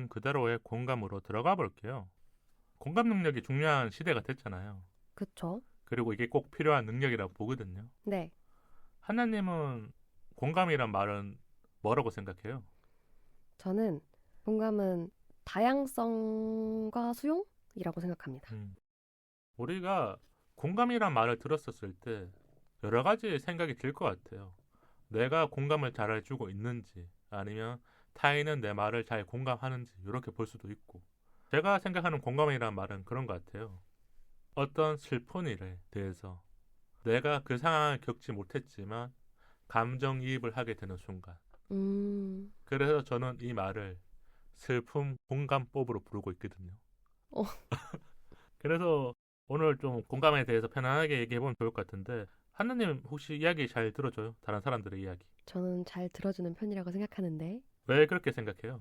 있는 그대로의 공감으로 들어가 볼게요. 공감 능력이 중요한 시대가 됐잖아요. 그쵸? 그리고 이게 꼭 필요한 능력이라고 보거든요. 네. 하나님은 공감이란 말은 뭐라고 생각해요? 저는 공감은 다양성과 수용이라고 생각합니다. 우리가 공감이란 말을 들었었을 때 여러 가지 생각이 들 것 같아요. 내가 공감을 잘 해주고 있는지 아니면 타인은 내 말을 잘 공감하는지 이렇게 볼 수도 있고 제가 생각하는 공감이란 말은 그런 것 같아요. 어떤 슬픈 일에 대해서 내가 그 상황을 겪지 못했지만 감정이입을 하게 되는 순간 음, 그래서 저는 이 말을 슬픔 공감법으로 부르고 있거든요. 어, 그래서 오늘 좀 공감에 대해서 편안하게 얘기해보면 좋을 것 같은데 하나님 혹시 이야기 잘 들어줘요? 다른 사람들의 이야기. 저는 잘 들어주는 편이라고 생각하는데, 왜 그렇게 생각해요?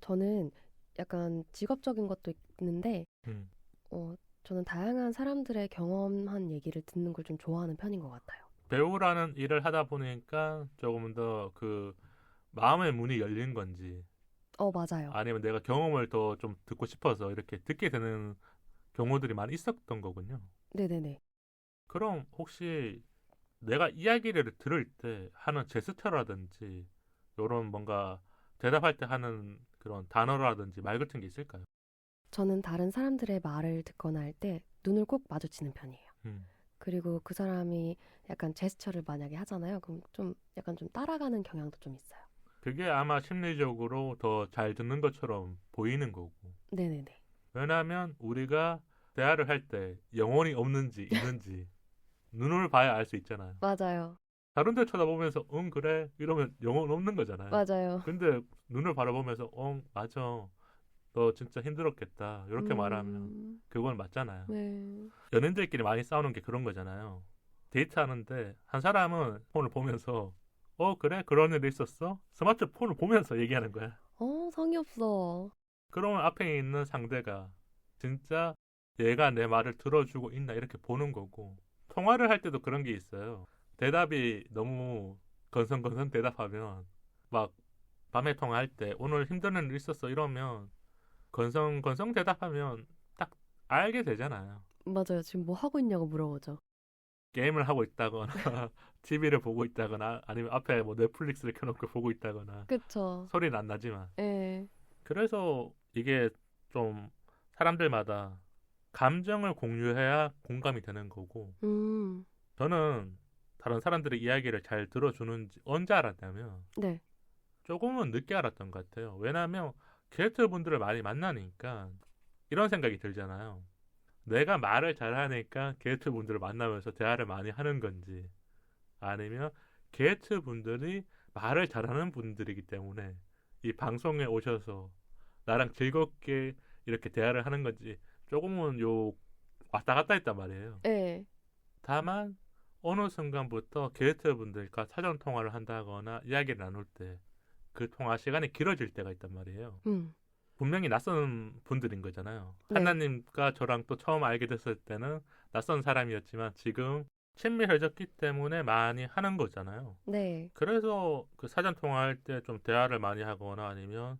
저는 약간 직업적인 것도 있는데, 음, 어, 저는 다양한 사람들의 경험한 얘기를 듣는 걸 좀 좋아하는 편인 것 같아요. 배우라는 일을 하다 보니까 조금 더 그 마음의 문이 열린 건지 맞아요. 아니면 내가 경험을 더 좀 듣고 싶어서 이렇게 듣게 되는 경우들이 많이 있었던 거군요. 네네네. 그럼 혹시 내가 이야기를 들을 때 하는 제스처라든지 이런 뭔가 대답할 때 하는 그런 단어라든지 말 같은 게 있을까요? 저는 다른 사람들의 말을 듣거나 할 때 눈을 꼭 마주치는 편이에요. 음, 그리고 그 사람이 약간 제스처를 만약에 하잖아요. 그럼 좀 약간 좀 따라가는 경향도 좀 있어요. 그게 아마 심리적으로 더 잘 듣는 것처럼 보이는 거고. 네네네. 왜냐하면 우리가 대화를 할 때 영혼이 없는지 있는지 눈을 봐야 알 수 있잖아요. 맞아요. 다른 데 쳐다보면서 응 그래 이러면 영혼 없는 거잖아요. 맞아요. 근데 눈을 바라보면서 맞아 너 진짜 힘들었겠다 이렇게 말하면 음, 그건 맞잖아요. 네. 연인들끼리 많이 싸우는 게 그런 거잖아요. 데이트하는데 한 사람은 폰을 보면서 그래 그런 일 있었어? 스마트폰을 보면서 얘기하는 거야. 성의 없어. 그러면 앞에 있는 상대가 진짜 얘가 내 말을 들어주고 있나 이렇게 보는 거고 통화를 할 때도 그런 게 있어요. 대답이 너무 건성건성 대답하면 막 밤에 통화할 때 오늘 힘든 일 있었어 이러면 건성건성 대답하면 딱 알게 되잖아요. 맞아요. 지금 뭐 하고 있냐고 물어보죠. 게임을 하고 있다거나 TV를 보고 있다거나 아니면 앞에 뭐 넷플릭스를 켜놓고 보고 있다거나 그쵸. 소리는 안 나지만 예. 그래서 이게 좀 사람들마다 감정을 공유해야 공감이 되는 거고 음, 저는 다른 사람들의 이야기를 잘 들어주는지 언제 알았냐면 네. 조금은 늦게 알았던 것 같아요. 왜냐하면 게스트 분들을 많이 만나니까 이런 생각이 들잖아요. 내가 말을 잘하니까 게스트 분들을 만나면서 대화를 많이 하는 건지 아니면 게스트 분들이 말을 잘하는 분들이기 때문에 이 방송에 오셔서 나랑 즐겁게 이렇게 대화를 하는 건지 조금은 왔다 갔다 했단 말이에요. 예. 다만 어느 순간부터 게스트 분들과 사전 통화를 한다거나 이야기를 나눌 때 그 통화 시간이 길어질 때가 있단 말이에요. 음, 분명히 낯선 분들인 거잖아요. 네. 하나님과 저랑 또 처음 알게 됐을 때는 낯선 사람이었지만 지금 친밀해졌기 때문에 많이 하는 거잖아요. 네. 그래서 그 사전 통화할 때 좀 대화를 많이 하거나 아니면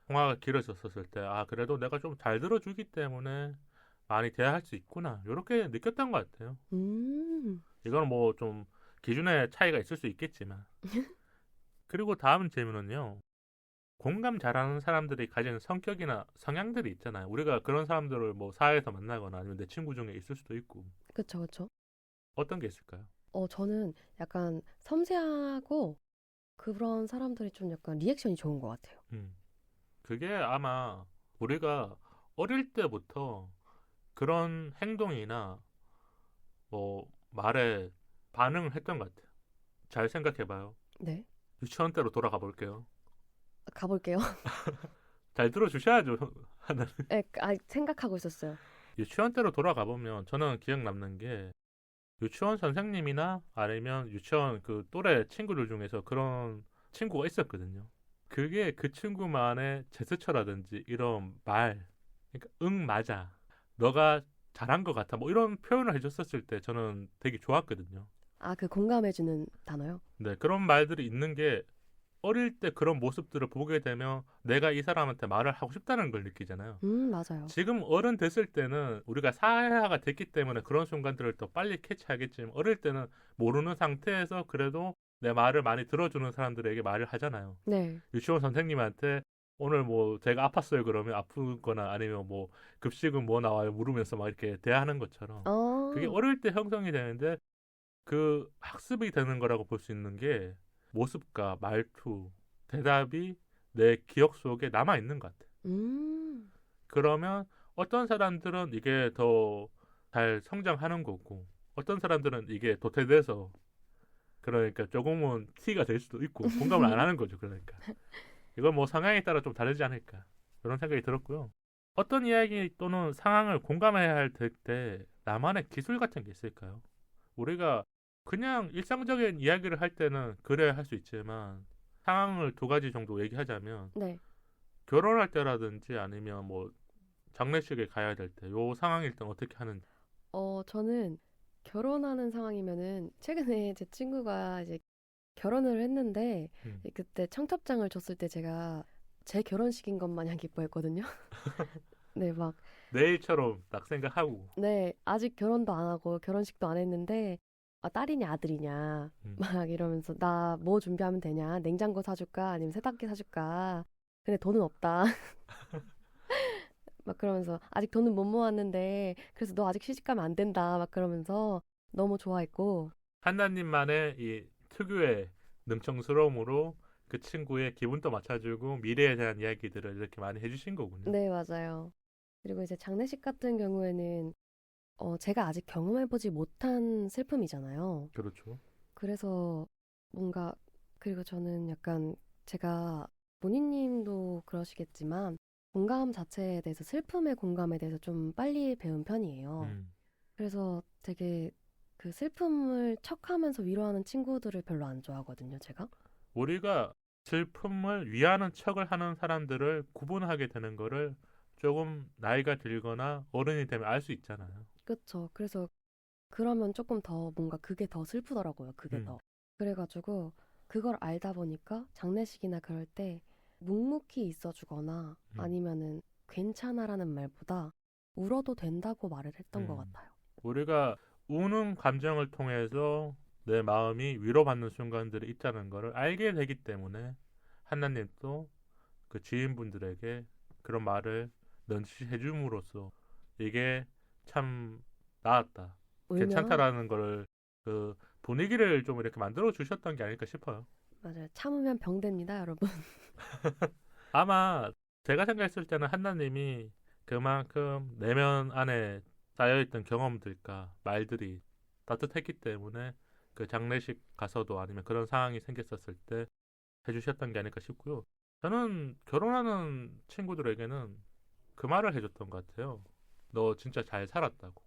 통화가 길어졌었을 때 그래도 내가 좀 잘 들어주기 때문에 많이 대화할 수 있구나 이렇게 느꼈던 것 같아요. 음, 이거는 뭐 좀 기준의 차이가 있을 수 있겠지만 그리고 다음 질문은요. 공감 잘하는 사람들이 가지는 성격이나 성향들이 있잖아요. 우리가 그런 사람들을 뭐 사회에서 만나거나 아니면 내 친구 중에 있을 수도 있고 그쵸, 그쵸. 어떤 게 있을까요? 저는 약간 섬세하고 그런 사람들이 좀 약간 리액션이 좋은 것 같아요. 음. 그게 아마 우리가 어릴 때부터 그런 행동이나 뭐 말에 반응을 했던 것 같아요. 잘 생각해봐요. 네. 유치원 때로 돌아가 볼게요. 가볼게요. 잘 들어주셔야죠. 하나는. 예, 생각하고 있었어요. 유치원 때로 돌아가 보면 저는 기억 남는 게 유치원 선생님이나 아니면 유치원 그 또래 친구들 중에서 그런 친구가 있었거든요. 그게 그 친구만의 제스처라든지 이런 말, 그러니까 응 맞아, 너가 잘한 것 같아, 뭐 이런 표현을 해줬었을 때 저는 되게 좋았거든요. 그 공감해주는 단어요? 네, 그런 말들이 있는 게 어릴 때 그런 모습들을 보게 되면 내가 이 사람한테 말을 하고 싶다는 걸 느끼잖아요. 맞아요. 지금 어른 됐을 때는 우리가 사회화가 됐기 때문에 그런 순간들을 더 빨리 캐치하겠지만 어릴 때는 모르는 상태에서 그래도 내 말을 많이 들어주는 사람들에게 말을 하잖아요. 네. 유치원 선생님한테 오늘 뭐 제가 아팠어요 그러면 아프거나 아니면 뭐 급식은 뭐 나와요 물으면서 막 이렇게 대하는 것처럼 그게 아, 어릴 때 형성이 되는데 그 학습이 되는 거라고 볼 수 있는 게 모습과 말투, 대답이 내 기억 속에 남아 있는 것 같아요. 음, 그러면 어떤 사람들은 이게 더 잘 성장하는 거고 어떤 사람들은 이게 도태돼서 그러니까 조금은 티가 될 수도 있고 공감을 안 하는 거죠. 그러니까 이건 뭐 성향에 따라 좀 다르지 않을까 그런 생각이 들었고요. 어떤 이야기 또는 상황을 공감해야 할 때 나만의 기술 같은 게 있을까요? 우리가 그냥 일상적인 이야기를 할 때는 그래야 할 수 있지만 상황을 두 가지 정도 얘기하자면 네. 결혼할 때라든지 아니면 뭐 장례식에 가야 될 때 요 상황일 땐 어떻게 하는지. 저는 결혼하는 상황이면은 최근에 제 친구가 이제 결혼을 했는데 음. 그때 청첩장을 줬을 때 제가 제 결혼식인 것 마냥 기뻐했거든요. 네, 막, 내일처럼 딱 생각하고. 네, 아직 결혼도 안 하고 결혼식도 안 했는데 아, 딸이냐 아들이냐 음. 막 이러면서 나 뭐 준비하면 되냐 냉장고 사줄까 아니면 세탁기 사줄까 근데 돈은 없다 막 그러면서 아직 돈은 못 모았는데 그래서 너 아직 시집가면 안 된다 막 그러면서 너무 좋아했고 한나님만의 이 특유의 능청스러움으로 그 친구의 기분도 맞춰주고 미래에 대한 이야기들을 이렇게 많이 해주신 거군요. 네 맞아요. 그리고 이제 장례식 같은 경우에는 제가 아직 경험해보지 못한 슬픔이잖아요. 그렇죠. 그래서 뭔가 그리고 저는 약간 제가 본인님도 그러시겠지만 공감 자체에 대해서 슬픔의 공감에 대해서 좀 빨리 배운 편이에요. 음. 그래서 되게 그 슬픔을 척하면서 위로하는 친구들을 별로 안 좋아하거든요, 제가. 우리가 슬픔을 위하는 척을 하는 사람들을 구분하게 되는 거를 조금 나이가 들거나 어른이 되면 알 수 있잖아요. 그쵸. 그래서 그러면 조금 더 뭔가 그게 더 슬프더라고요, 그게 음. 더. 그래가지고 그걸 알다 보니까 장례식이나 그럴 때 묵묵히 있어주거나 음. 아니면은 괜찮아라는 말보다 울어도 된다고 말을 했던 것 음. 같아요. 우리가 우는 감정을 통해서 내 마음이 위로받는 순간들이 있다는 것을 알게 되기 때문에 하나님도 그 지인분들에게 그런 말을 넌지 해줌으로써 이게 참 나았다, 울면 괜찮다라는 거를 그 분위기를 좀 이렇게 만들어 주셨던 게 아닐까 싶어요. 맞아요. 참으면 병 됩니다, 여러분. 아마 제가 생각했을 때는 하나님이 그만큼 내면 안에 쌓여있던 경험들과 말들이 따뜻했기 때문에 그 장례식 가서도 아니면 그런 상황이 생겼었을 때 해주셨던 게 아닐까 싶고요. 저는 결혼하는 친구들에게는 그 말을 해줬던 것 같아요. 너 진짜 잘 살았다고.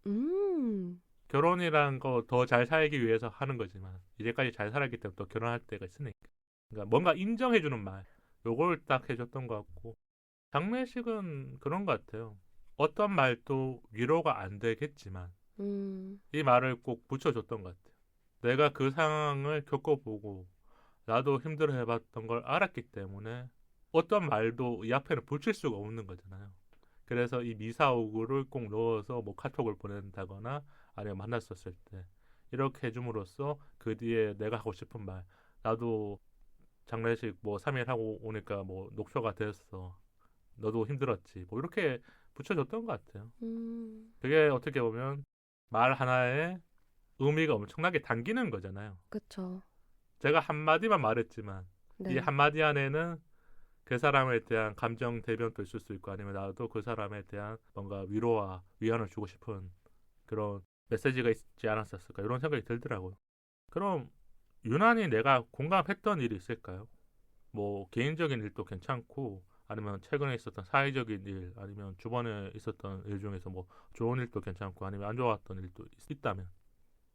음, 결혼이란 거 더 잘 살기 위해서 하는 거지만 이제까지 잘 살았기 때문에 또 결혼할 때가 있으니까. 그러니까 뭔가 인정해주는 말. 요걸 딱 해줬던 것 같고 장례식은 그런 것 같아요. 어떤 말도 위로가 안 되겠지만 음, 이 말을 꼭 붙여줬던 것 같아요. 내가 그 상황을 겪어보고 나도 힘들어해봤던 걸 알았기 때문에 어떤 말도 이 앞에는 붙일 수가 없는 거잖아요. 그래서 이 미사오구를 꼭 넣어서 뭐 카톡을 보낸다거나 아니면 만났었을 때 이렇게 해줌으로써 그 뒤에 내가 하고 싶은 말 나도 장례식 뭐 3일 하고 오니까 뭐 녹초가 됐어. 너도 힘들었지. 뭐 이렇게 붙여줬던 것 같아요. 음, 그게 어떻게 보면 말 하나에 의미가 엄청나게 담기는 거잖아요. 그쵸. 제가 한마디만 말했지만 이 네. 한마디 안에는 그 사람에 대한 감정 대변도 있을 수 있고 아니면 나도 그 사람에 대한 뭔가 위로와 위안을 주고 싶은 그런 메시지가 있지 않았었을까 이런 생각이 들더라고요. 그럼 유난히 내가 공감했던 일이 있을까요? 뭐 개인적인 일도 괜찮고 아니면 최근에 있었던 사회적인 일 아니면 주변에 있었던 일 중에서 뭐 좋은 일도 괜찮고 아니면 안 좋았던 일도 있다면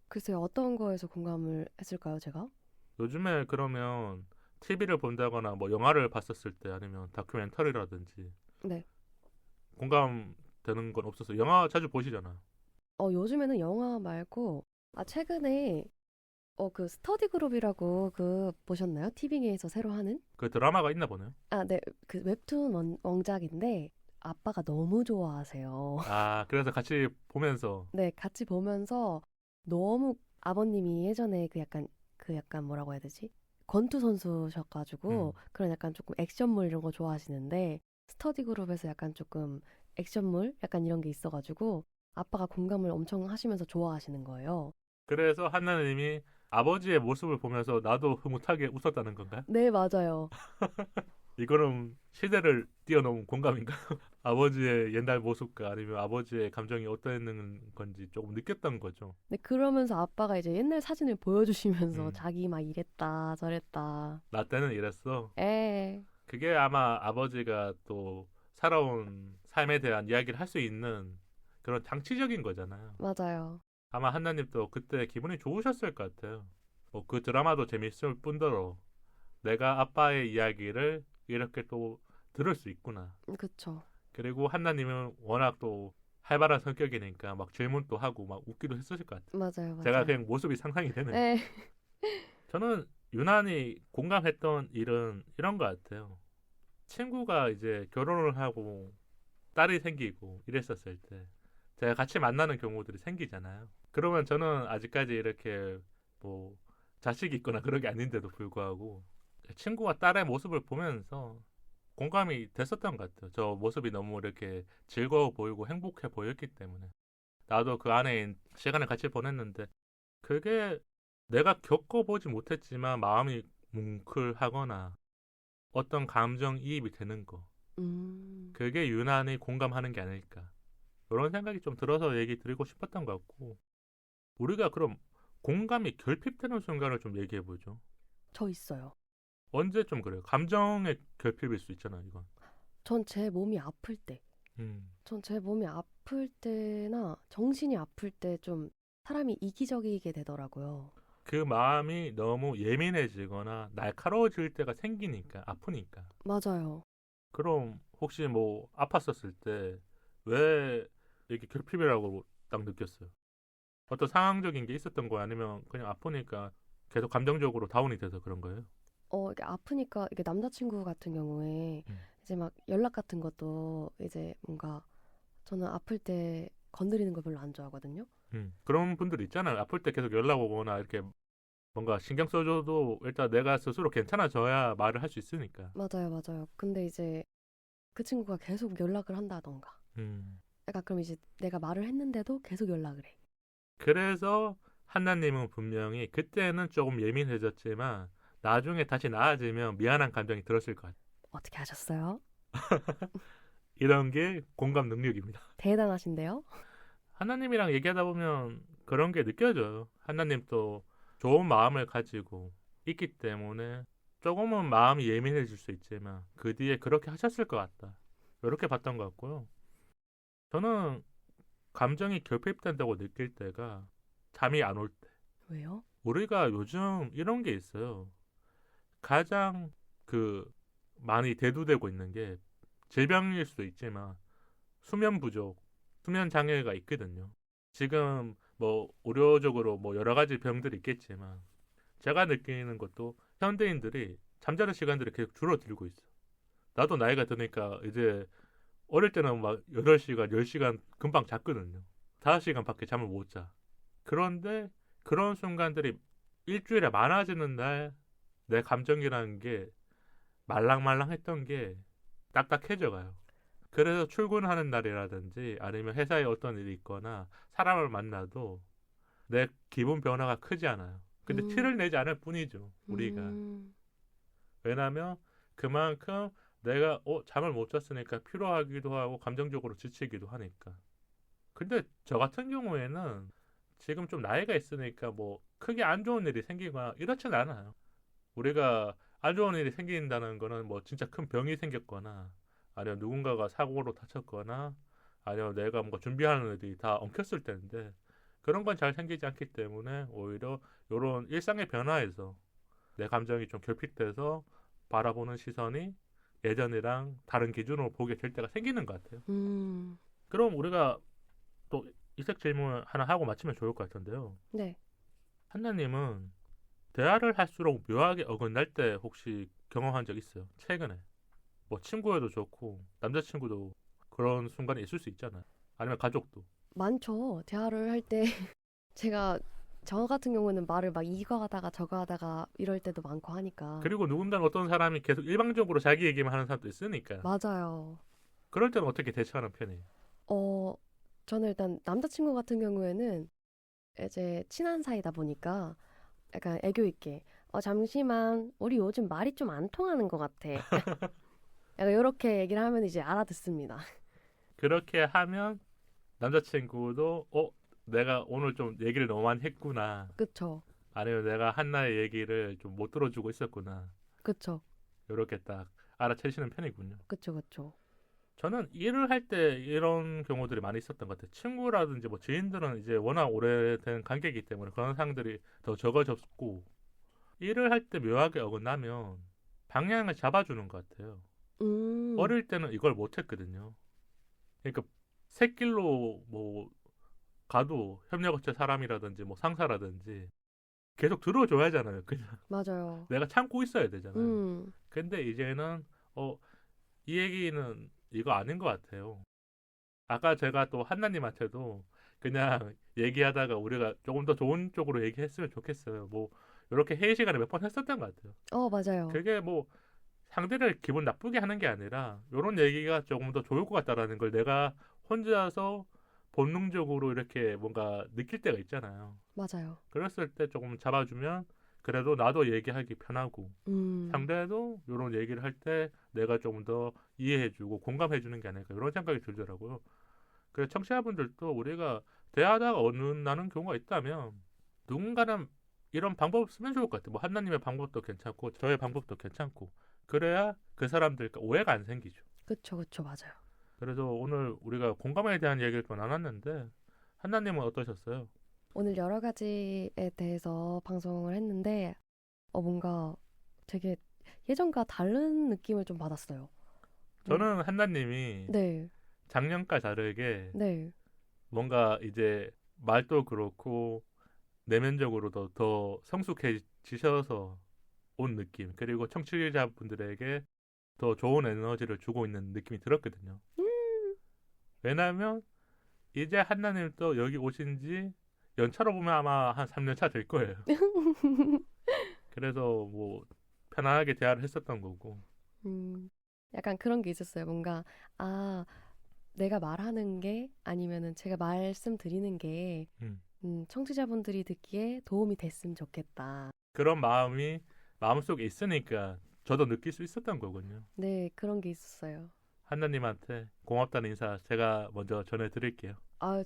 글쎄요, 어떤 거에서 공감을 했을까요, 제가? 요즘에 그러면 TV를 본다거나 뭐 영화를 봤었을 때 아니면 다큐멘터리라든지 네. 공감되는 건 없었어요. 영화 자주 보시잖아요. 요즘에는 영화 말고, 최근에 그 스터디 그룹이라고 그 보셨나요? 티빙에서 새로 하는? 그 드라마가 있나 보네요. 아, 네. 그 웹툰 원작인데 아빠가 너무 좋아하세요. 아, 그래서 같이 보면서 네, 같이 보면서 너무 아버님이 예전에 그 약간 뭐라고 해야 되지? 권투 선수셔가지고 음, 그런 약간 조금 액션물 이런 거 좋아하시는데 스터디 그룹에서 약간 조금 액션물 약간 이런 게 있어가지고 아빠가 공감을 엄청 하시면서 좋아하시는 거예요. 그래서 한나님이 아버지의 모습을 보면서 나도 흐뭇하게 웃었다는 건가요? 네, 맞아요. 이거는 시대를 뛰어넘은 공감인가? 아버지의 옛날 모습과 아니면 아버지의 감정이 어떠했는 건지 조금 느꼈던 거죠. 네, 그러면서 아빠가 이제 옛날 사진을 보여주시면서 음, 자기 막 이랬다 저랬다. 나 때는 이랬어. 에, 그게 아마 아버지가 또 살아온 삶에 대한 이야기를 할 수 있는 그런 장치적인 거잖아요. 맞아요. 아마 한나님도 그때 기분이 좋으셨을 것 같아요. 뭐 그 드라마도 재밌을 뿐더러 내가 아빠의 이야기를 이렇게 또 들을 수 있구나. 그쵸. 그리고 한나님은 워낙 또 활발한 성격이니까 막 질문도 하고 막 웃기도 했으실 것 같아요. 맞아요, 제가 맞아요. 그냥 모습이 상상이 되네요. 에, 저는 유난히 공감했던 일은 이런 것 같아요. 친구가 이제 결혼을 하고 딸이 생기고 이랬었을 때 제가 같이 만나는 경우들이 생기잖아요. 그러면 저는 아직까지 이렇게 뭐 자식이 있거나 그런 게 아닌데도 불구하고 친구와 딸의 모습을 보면서 공감이 됐었던 것 같아요. 저 모습이 너무 이렇게 즐거워 보이고 행복해 보였기 때문에 나도 그 안에 시간을 같이 보냈는데 그게 내가 겪어보지 못했지만 마음이 뭉클하거나 어떤 감정이입이 되는 거 음, 그게 유난히 공감하는 게 아닐까 이런 생각이 좀 들어서 얘기 드리고 싶었던 것 같고 우리가 그럼 공감이 결핍되는 순간을 좀 얘기해 보죠. 저 있어요. 언제 좀 그래요? 감정의 결핍일 수 있잖아 이건. 전 제 몸이 아플 때, 음. 전 제 몸이 아플 때나 정신이 아플 때 좀 사람이 이기적이게 되더라고요. 그 마음이 너무 예민해지거나 날카로워질 때가 생기니까 아프니까. 맞아요. 그럼 혹시 뭐 아팠었을 때 왜 이렇게 결핍이라고 딱 느꼈어요? 어떤 상황적인 게 있었던 거야? 아니면 그냥 아프니까 계속 감정적으로 다운이 돼서 그런 거예요? 이게 아프니까 이게 남자친구 같은 경우에 음. 이제 막 연락 같은 것도 이제 뭔가 저는 아플 때 건드리는 걸 별로 안 좋아하거든요. 그런 분들 있잖아요. 아플 때 계속 연락 오거나 이렇게 뭔가 신경 써줘도 일단 내가 스스로 괜찮아져야 말을 할 수 있으니까. 맞아요, 맞아요. 근데 이제 그 친구가 계속 연락을 한다던가. 음. 그러니까 그럼 이제 내가 말을 했는데도 계속 연락을 해. 그래서 한나님은 분명히 그때는 조금 예민해졌지만 나중에 다시 나아지면 미안한 감정이 들었을 것 같아요. 어떻게 하셨어요? 이런 게 공감 능력입니다. 대단하신데요? 하나님이랑 얘기하다 보면 그런 게 느껴져요. 하나님도 좋은 마음을 가지고 있기 때문에 조금은 마음이 예민해질 수 있지만 그 뒤에 그렇게 하셨을 것 같다. 이렇게 봤던 것 같고요. 저는 감정이 결핍된다고 느낄 때가 잠이 안 올 때. 왜요? 우리가 요즘 이런 게 있어요. 가장 그 많이 대두되고 있는 게 질병일 수도 있지만 수면 부족, 수면 장애가 있거든요. 지금 뭐 의료적으로 뭐 여러 가지 병들이 있겠지만 제가 느끼는 것도 현대인들이 잠자는 시간들이 계속 줄어들고 있어. 나도 나이가 드니까 이제 어릴 때는 막 8시간, 10시간 금방 잤거든요. 5시간밖에 잠을 못 자. 그런데 그런 순간들이 일주일에 많아지는 날 내 감정이라는 게 말랑말랑했던 게 딱딱해져 가요. 그래서 출근하는 날이라든지 아니면 회사에 어떤 일이 있거나 사람을 만나도 내 기분 변화가 크지 않아요. 근데 음, 티를 내지 않을 뿐이죠. 우리가. 음, 왜냐하면 그만큼 내가 잠을 못 잤으니까 피로하기도 하고 감정적으로 지치기도 하니까. 근데 저 같은 경우에는 지금 좀 나이가 있으니까 뭐 크게 안 좋은 일이 생기거나 이렇진 않아요. 우리가 안 좋은 일이 생긴다는 거는 뭐 진짜 큰 병이 생겼거나 아니면 누군가가 사고로 다쳤거나 아니면 내가 뭔가 준비하는 일이 다 엉켰을 때인데 그런 건 잘 생기지 않기 때문에 오히려 이런 일상의 변화에서 내 감정이 좀 결핍돼서 바라보는 시선이 예전이랑 다른 기준으로 보게 될 때가 생기는 것 같아요. 음, 그럼 우리가 또 이색 질문 하나 하고 마치면 좋을 것 같은데요. 네. 한나님은 대화를 할수록 묘하게 어긋날 때 혹시 경험한 적 있어요? 최근에. 뭐 친구여도 좋고 남자친구도 그런 순간이 있을 수 있잖아요. 아니면 가족도. 많죠. 대화를 할 때 제가 저 같은 경우는 말을 막 이거 하다가 저거 하다가 이럴 때도 많고 하니까. 그리고 누군가는 어떤 사람이 계속 일방적으로 자기 얘기만 하는 사람도 있으니까. 맞아요. 그럴 때는 어떻게 대처하는 편이에요? 저는 일단 남자친구 같은 경우에는 이제 친한 사이다 보니까 약간 애교 있게 잠시만 우리 요즘 말이 좀 안 통하는 것 같아. 약간 이렇게 얘기를 하면 이제 알아듣습니다. 그렇게 하면 남자친구도 내가 오늘 좀 얘기를 너무 많이 했구나. 그쵸? 아니면 내가 한나의 얘기를 좀 못 들어주고 있었구나. 그쵸? 이렇게 딱 알아채시는 편이군요. 그쵸? 그쵸? 저는 일을 할 때 이런 경우들이 많이 있었던 것 같아요. 친구라든지 뭐 지인들은 이제 워낙 오래된 관계이기 때문에 그런 상황들이 더 적어졌고, 일을 할 때 묘하게 어긋나면 방향을 잡아주는 것 같아요. 어릴 때는 이걸 못했거든요. 그러니까 새길로 뭐 가도 협력업체 사람이라든지 뭐 상사라든지 계속 들어줘야 하잖아요. 그냥 맞아요. 내가 참고 있어야 되잖아요. 음, 근데 이제는 이 얘기는 이거 아닌 것 같아요. 아까 제가 또 한나님한테도 그냥 얘기하다가 우리가 조금 더 좋은 쪽으로 얘기했으면 좋겠어요. 뭐 이렇게 회의 시간에 몇 번 했었던 것 같아요. 맞아요. 그게 뭐 상대를 기분 나쁘게 하는 게 아니라 이런 얘기가 조금 더 좋을 것 같다라는 걸 내가 혼자서 본능적으로 이렇게 뭔가 느낄 때가 있잖아요. 맞아요. 그랬을 때 조금 잡아주면 그래도 나도 얘기하기 편하고 상대도 이런 얘기를 할 때 내가 조금 더 이해해주고 공감해주는 게 아닐까 이런 생각이 들더라고요. 그래서 청취자분들도 우리가 대화하다가 어긋나는 경우가 있다면 누군가는 이런 방법을 쓰면 좋을 것 같아요. 뭐 한나님의 방법도 괜찮고 저의 방법도 괜찮고 그래야 그 사람들과 오해가 안 생기죠. 그쵸? 그쵸? 맞아요. 그래서 오늘 우리가 공감에 대한 얘기를 좀 나눴는데 한나님은 어떠셨어요? 오늘 여러 가지에 대해서 방송을 했는데 뭔가 되게 예전과 다른 느낌을 좀 받았어요. 저는 한나님이 네, 작년과 다르게 네, 뭔가 이제 말도 그렇고 내면적으로도 더 성숙해지셔서 온 느낌 그리고 청취자분들에게 더 좋은 에너지를 주고 있는 느낌이 들었거든요. 왜냐하면 이제 한나님도 여기 오신 지 연차로 보면 아마 한 3년 차 될 거예요. 그래서 뭐 편안하게 대화를 했었던 거고. 약간 그런 게 있었어요. 뭔가 내가 말하는 게 아니면은 제가 말씀드리는 게 음. 청취자분들이 듣기에 도움이 됐으면 좋겠다. 그런 마음이 마음속에 있으니까 저도 느낄 수 있었던 거군요. 네, 그런 게 있었어요. 한나님한테 고맙다는 인사 제가 먼저 전해드릴게요.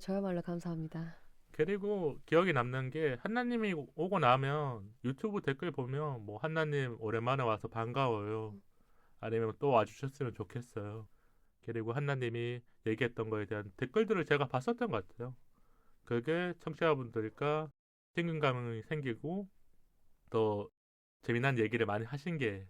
저야말로 감사합니다. 그리고 기억에 남는 게 한나님이 오고 나면 유튜브 댓글 보면 뭐 한나님 오랜만에 와서 반가워요. 아니면 또 와주셨으면 좋겠어요. 그리고 한나님이 얘기했던 거에 대한 댓글들을 제가 봤었던 것 같아요. 그게 청취자분들과 친근감이 생기고 더 재미난 얘기를 많이 하신 게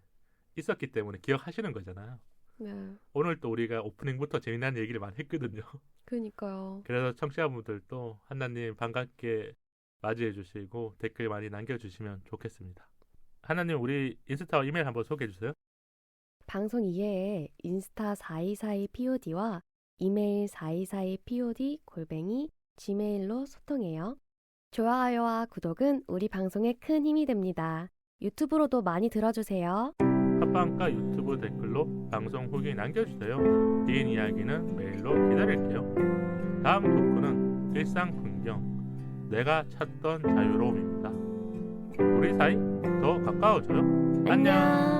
있었기 때문에 기억하시는 거잖아요. 네, 오늘 또 우리가 오프닝부터 재미난 얘기를 많이 했거든요. 그니까요. 그래서 청취자분들도 한나님 반갑게 맞이해 주시고 댓글 많이 남겨주시면 좋겠습니다. 한나님 우리 인스타와 이메일 한번 소개해 주세요. 방송 이외에 인스타 4242POD와 이메일 4242POD@gmail로 소통해요. 좋아요와 구독은 우리 방송에 큰 힘이 됩니다. 유튜브로도 많이 들어주세요. 팟빵과 유튜브 댓글로 방송 후기 남겨주세요. 긴 이야기는 메일로 기다릴게요. 다음 토크는 일상 풍경, 내가 찾던 자유로움입니다. 우리 사이 더 가까워져요. 안녕.